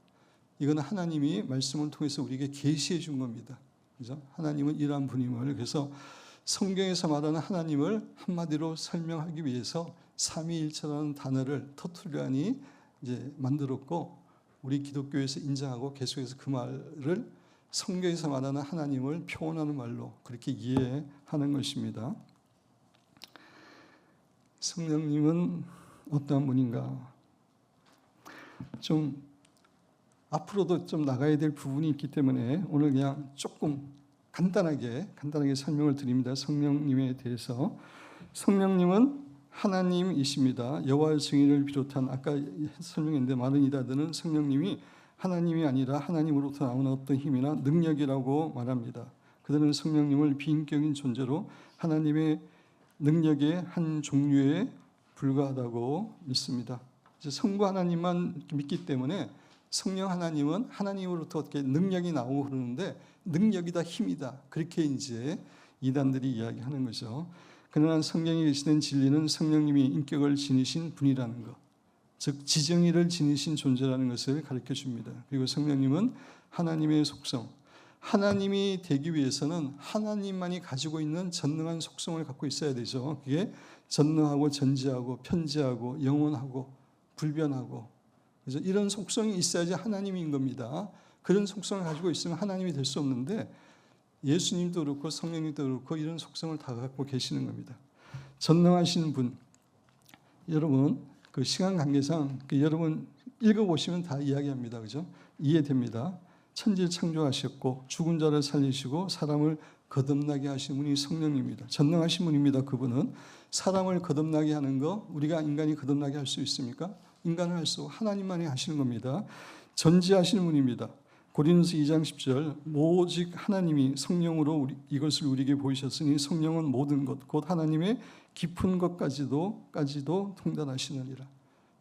이건 하나님이 말씀을 통해서 우리에게 계시해 준 겁니다. 그죠? 하나님은 이러한 분임을. 그래서 성경에서 말하는 하나님을 한마디로 설명하기 위해서 삼위일체라는 단어를 터툴리안이 이제 만들었고, 우리 기독교에서 인정하고 계속해서 그 말을 성경에서 말하는 하나님을 표현하는 말로 그렇게 이해하는 것입니다. 성령님은 어떠한 분인가? 좀 앞으로도 좀 나가야 될 부분이 있기 때문에 오늘 그냥 조금 간단하게 설명을 드립니다. 성령님에 대해서. 성령님은 하나님이십니다. 여호와의 증인을 비롯한 아까 설명했는데 많은 이다들은 성령님이 하나님이 아니라 하나님으로부터 나오는 어떤 힘이나 능력이라고 말합니다. 그들은 성령님을 비인격인 존재로 하나님의 능력의 한 종류에 불과하다고 믿습니다. 이제 성부 하나님만 믿기 때문에 성령 하나님은 하나님으로부터 어떻게 능력이 나오고 그러는데 능력이다, 힘이다, 그렇게 이제 이단들이 이야기하는 거죠. 그러나 성경에 계시는 진리는 성령님이 인격을 지니신 분이라는 것, 즉 지정의를 지니신 존재라는 것을 가르쳐 줍니다. 그리고 성령님은 하나님의 속성, 하나님이 되기 위해서는 하나님만이 가지고 있는 전능한 속성을 갖고 있어야 되죠. 그게 전능하고 전지하고 편지하고 영원하고 불변하고, 그래서 이런 속성이 있어야지 하나님인 겁니다. 그런 속성을 가지고 있으면 하나님이 될 수 없는데 예수님도 그렇고 성령님도 그렇고 이런 속성을 다 갖고 계시는 겁니다. 전능하신 분, 여러분 그 시간 관계상 여러분 읽어보시면 다 이야기합니다. 그죠? 이해됩니다. 천지를 창조하셨고 죽은 자를 살리시고 사람을 거듭나게 하신 분이 성령입니다. 전능하신 분입니다. 그분은 사람을 거듭나게 하는 거 우리가 인간이 거듭나게 할 수 있습니까? 인간은 할 수 없고 하나님만이 하시는 겁니다. 전지하시는 분입니다. 고린도서 2장 10절 오직 하나님이 성령으로 이것을 우리에게 보이셨으니 성령은 모든 것 곧 하나님의 깊은 것까지도 통달하시느니라.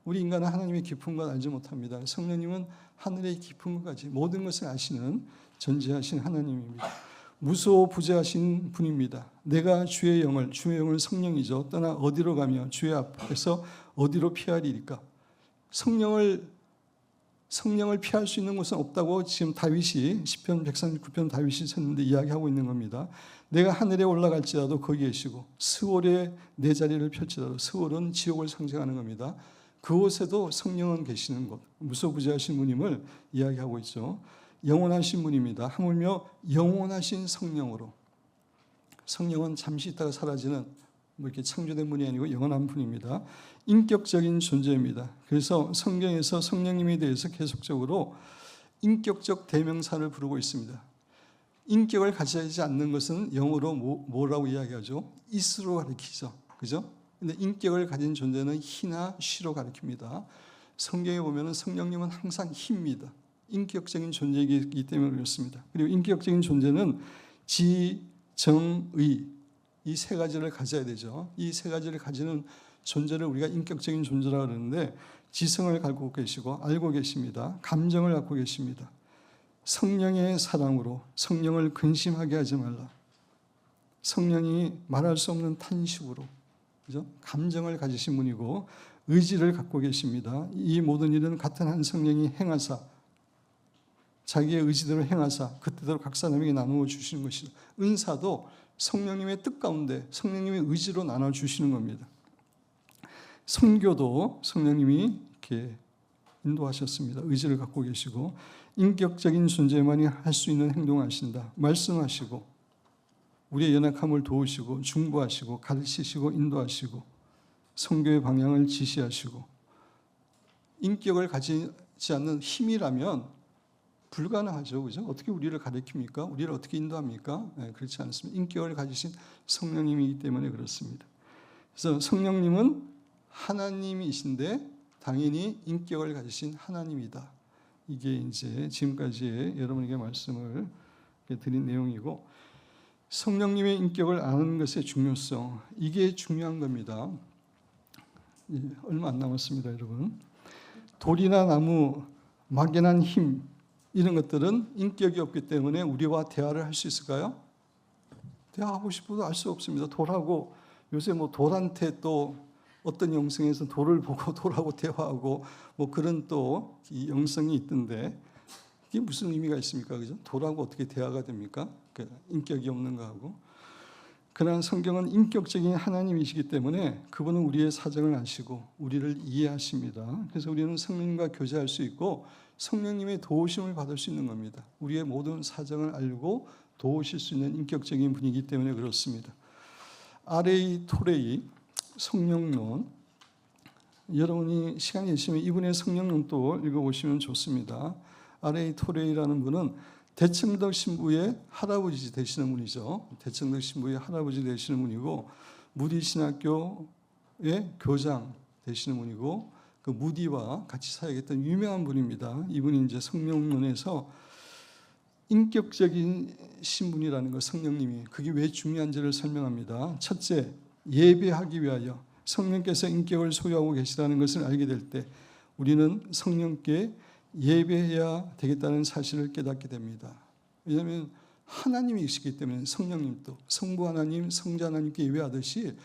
우리 인간은 하나님의 깊은 것 알지 못합니다. 성령님은 하늘의 깊은 것까지 모든 것을 아시는 전지하신 하나님입니다. 무소부재하신 분입니다. 내가 주의 영을 성령이죠. 떠나 어디로 가며 주의 앞에서 어디로 피하리까? 성령을 피할 수 있는 곳은 없다고 지금 다윗이 시편 139편 다윗이 썼는데 이야기하고 있는 겁니다. 내가 하늘에 올라갈지라도 거기 계시고 스월에 내 자리를 펼치더라도, 스월은 지옥을 상징하는 겁니다. 그곳에도 성령은 계시는 곳, 무소부재하신 분임을 이야기하고 있죠. 영원하신 분입니다. 하물며 영원하신 성령으로, 성령은 잠시 있다가 사라지는 이렇게 창조된 분이 아니고 영원한 분입니다. 인격적인 존재입니다. 그래서 성경에서 성령님에 대해서 계속적으로 인격적 대명사를 부르고 있습니다. 인격을 가지지 않는 것은 영어로 뭐라고 이야기하죠? is로 가리키죠. 그죠? 근데 인격을 가진 존재는 he나 she로 가리킵니다. 성경에 보면 성령님은 항상 he입니다. 인격적인 존재이기 때문에 그렇습니다. 그리고 인격적인 존재는 지, 정, 의, 이 세 가지를 가져야 되죠. 이 세 가지를 가지는 존재를 우리가 인격적인 존재라고 그러는데, 지성을 갖고 계시고 알고 계십니다. 감정을 갖고 계십니다. 성령의 사랑으로 성령을 근심하게 하지 말라. 성령이 말할 수 없는 탄식으로, 그죠? 감정을 가지신 분이고 의지를 갖고 계십니다. 이 모든 일은 같은 한 성령이 행하사, 자기의 의지대로 행하사 그 뜻대로 각 사람에게 나누어 주시는 것이다. 은사도 성령님의 뜻 가운데 성령님의 의지로 나눠 주시는 겁니다. 선교도 성령님이 이렇게 인도하셨습니다. 의지를 갖고 계시고 인격적인 존재만이 할 수 있는 행동을 하신다. 말씀하시고 우리의 연약함을 도우시고 중보하시고 가르치시고 인도하시고 선교의 방향을 지시하시고, 인격을 가지지 않는 힘이라면 불가능하죠. 그죠? 어떻게 우리를 가르칩니까? 우리를 어떻게 인도합니까? 네, 그렇지 않습니다. 인격을 가지신 성령님이기 때문에 그렇습니다. 그래서 성령님은 하나님이신데 당연히 인격을 가지신 하나님이다. 이게 이제 지금까지의 여러분에게 말씀을 드린 내용이고, 성령님의 인격을 아는 것의 중요성, 이게 중요한 겁니다. 얼마 안 남았습니다, 여러분. 돌이나 나무, 막연한 힘, 이런 것들은 인격이 없기 때문에 우리와 대화를 할 수 있을까요? 대화하고 싶어도 알 수 없습니다. 돌하고, 요새 뭐 돌한테 또 어떤 영성에서 돌을 보고 돌하고 대화하고 뭐 그런 또 이 영성이 있던데, 이게 무슨 의미가 있습니까? 그죠? 돌하고 어떻게 대화가 됩니까? 인격이 없는 거하고. 그러나 성경은 인격적인 하나님이시기 때문에 그분은 우리의 사정을 아시고 우리를 이해하십니다. 그래서 우리는 성령님과 교제할 수 있고 성령님의 도우심을 받을 수 있는 겁니다. 우리의 모든 사정을 알고 도우실 수 있는 인격적인 분이기 때문에 그렇습니다. R.A. 토레이 성령론, 여러분이 시간이 있으면 이분의 성령론도 읽어보시면 좋습니다. R.A. 토레이라는 분은 대청덕 신부의 할아버지 되시는 분이죠. 대청덕 신부의 할아버지 되시는 분이고 무디 신학교의 교장 되시는 분이고 그 무디와 같이 사역했던 유명한 분입니다. 이분이 이제 성령론에서 인격적인 신분이라는 것, 성령님이 그게 왜 중요한지를 설명합니다. 첫째, 예배하기 위하여 성령께서 인격을 소유하고 계시다는 것을 알게 될 때 우리는 성령께 예배해야 되겠다는 사실을 깨닫게 됩니다. 왜냐하면 하나님이시기 때문에 성령님도 성부 하나님, 성자 하나님께 예배하듯이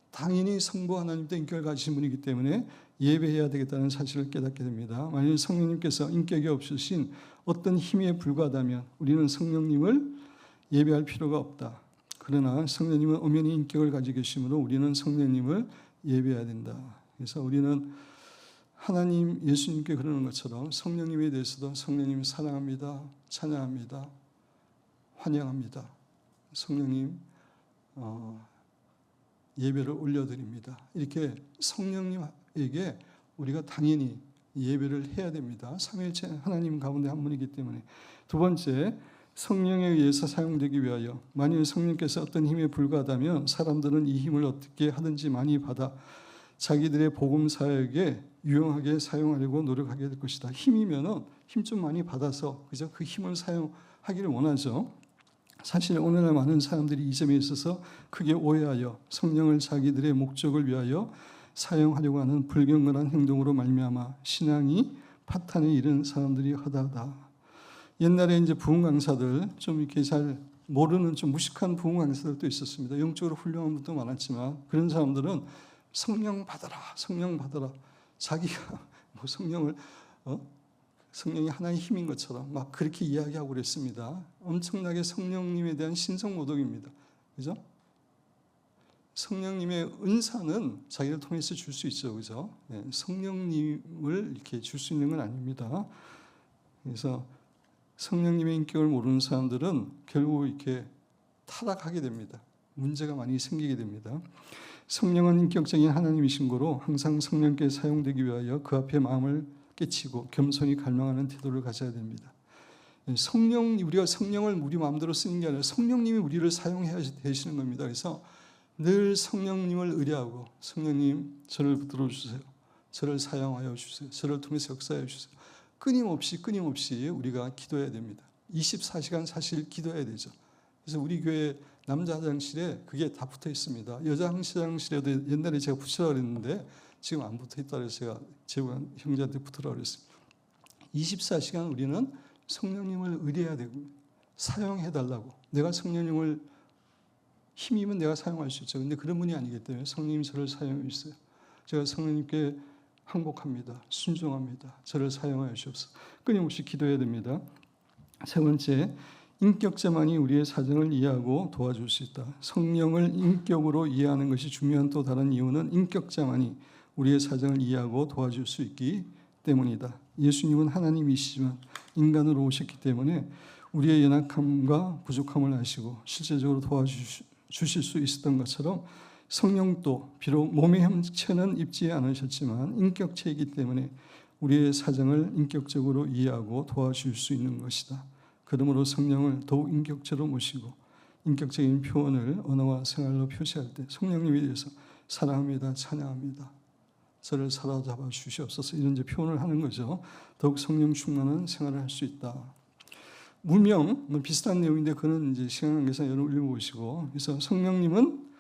당연히 성부 하나님도 인격을 가지신 분이기 때문에 예배해야 되겠다는 사실을 깨닫게 됩니다. 만약 성령님께서 인격이 없으신 어떤 힘에 불과하다면 우리는 성령님을 예배할 필요가 없다. 그러나 성령님은 엄연히 인격을 가지고 계시므로 우리는 성령님을 예배해야 된다. 그래서 우리는 하나님 예수님께 그러는 것처럼 성령님에 대해서도 성령님 사랑합니다. 찬양합니다. 환영합니다. 성령님 예배를 올려드립니다. 이렇게 성령님에게 우리가 당연히 예배를 해야 됩니다. 삼위일체 하나님 가운데 한 분이기 때문에. 두 번째, 성령에 의해서 사용되기 위하여 만일 성령께서 어떤 힘에 불과하다면 사람들은 이 힘을 어떻게 하든지 많이 받아 자기들의 복음 사역에 유용하게 사용하려고 노력하게 될 것이다. 힘이면은 힘 좀 많이 받아서 그저 그 힘을 사용하기를 원하죠. 사실 오늘날 많은 사람들이 이 점에 있어서 크게 오해하여 성령을 자기들의 목적을 위하여 사용하려고 하는 불경건한 행동으로 말미암아 신앙이 파탄에 이른 사람들이 허다하다. 옛날에 이제 부흥 강사들 좀 이렇게 잘 모르는 좀 무식한 부흥 강사들도 있었습니다. 영적으로 훌륭한 분도 많았지만 그런 사람들은 성령 받아라, 성령 받아라. 자기가 뭐 성령을 성령이 하나의 힘인 것처럼 막 그렇게 이야기하고 그랬습니다. 엄청나게 성령님에 대한 신성모독입니다. 그죠? 성령님의 은사는 자기를 통해서 줄 수 있죠. 그죠? 네, 성령님을 이렇게 줄 수 있는 건 아닙니다. 그래서 성령님의 인격을 모르는 사람들은 결국 이렇게 타락하게 됩니다. 문제가 많이 생기게 됩니다. 성령은 인격적인 하나님이신 거로 항상 성령께 사용되기 위하여 그 앞에 마음을 깨치고 겸손히 갈망하는 태도를 가져야 됩니다. 우리가 성령을 우리 마음대로 쓰는 게 아니라 성령님이 우리를 사용해야 되시는 겁니다. 그래서 늘 성령님을 의뢰하고 성령님 저를 붙들어 주세요. 저를 사용하여 주세요. 저를 통해서 역사해 주세요. 끊임없이 우리가 기도해야 됩니다. 24시간 사실 기도해야 되죠. 그래서 우리 교회 남자 화장실에 그게 다 붙어 있습니다. 여자 화장실에도 옛날에 제가 붙이라고 그랬는데 지금 안 붙어 있다 그래서 제가 제가 형제한테 붙으라고 그랬습니다. 24시간 우리는 성령님을 의뢰해야 되고 사용해 달라고. 내가 성령님을 힘이면 내가 사용할 수 있죠. 그런데 그런 분이 아니기 때문에 성령님이 저를 사용해 주세요. 제가 성령님께 항복합니다. 순종합니다. 저를 사용하여 주옵소서. 끊임없이 기도해야 됩니다. 세 번째, 인격자만이 우리의 사정을 이해하고 도와줄 수 있다. 성령을 인격으로 이해하는 것이 중요한 또 다른 이유는 인격자만이 우리의 사정을 이해하고 도와줄 수 있기 때문이다. 예수님은 하나님이시지만 인간으로 오셨기 때문에 우리의 연약함과 부족함을 아시고 실제적으로 도와주실 수 있었던 것처럼 성령도 비록 몸의 형체는 입지 않으셨지만 인격체이기 때문에 우리의 사정을 인격적으로 이해하고 도와줄 수 있는 것이다. 그러므로 성령을 더욱 인격체로 모시고 인격적인 표현을 언어와 생활로 표시할 때 성령님에 대해서 사랑합니다, 찬양합니다. 저를 사로잡아 주시옵소서 이런 표현을 하는 거죠. 더욱 성령 충만한 생활을 할 수 있다. 무명 비슷한 내용인데 그는 이제 시간 관계상 여러분 읽어보시고, 그래서 성령님은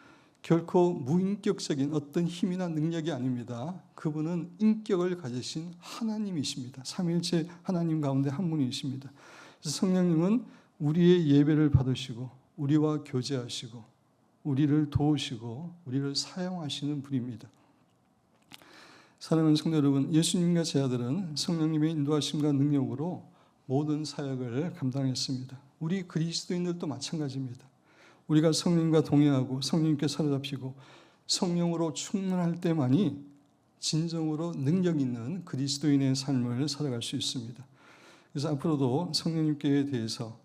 결코 무인격적인 어떤 힘이나 능력이 아닙니다. 그분은 인격을 가지신 하나님이십니다. 삼위일체 하나님 가운데 한 분이십니다. 그래서 성령님은 우리의 예배를 받으시고 우리와 교제하시고 우리를 도우시고 우리를 사용하시는 분입니다. 사랑하는 성도 여러분, 예수님과 제 아들은 성령님의 인도하심과 능력으로 모든 사역을 감당했습니다. 우리 그리스도인들도 마찬가지입니다. 우리가 성령님과 동행하고 성령님께 사로잡히고 성령으로 충만할 때만이 진정으로 능력 있는 그리스도인의 삶을 살아갈 수 있습니다. 그래서 앞으로도 성령님께 대해서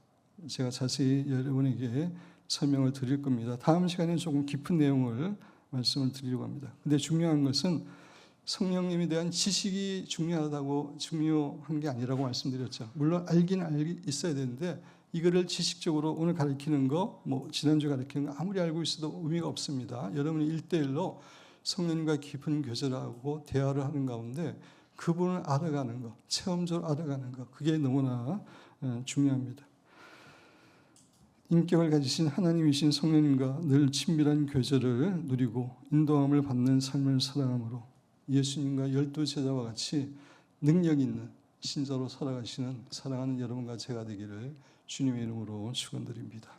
제가 자세히 여러분에게 설명을 드릴 겁니다. 다음 시간에 조금 깊은 내용을 말씀을 드리려고 합니다. 근데 중요한 것은 성령님에 대한 지식이 중요한 게 아니라고 말씀드렸죠. 물론 알긴 있어야 되는데 이거를 지식적으로 오늘 가르치는 거, 지난주 가르치는 거 아무리 알고 있어도 의미가 없습니다. 여러분이 1대1로 성령님과 깊은 교제를 하고 대화를 하는 가운데 그분을 알아가는 것, 체험적으로 알아가는 것, 그게 너무나 중요합니다. 인격을 가지신 하나님이신 성령님과 늘 친밀한 교제를 누리고 인도함을 받는 삶을 살아감으로 예수님과 12제자와 같이 능력 있는 신자로 살아가시는 사랑하는 여러분과 제가 되기를 주님의 이름으로 축원드립니다.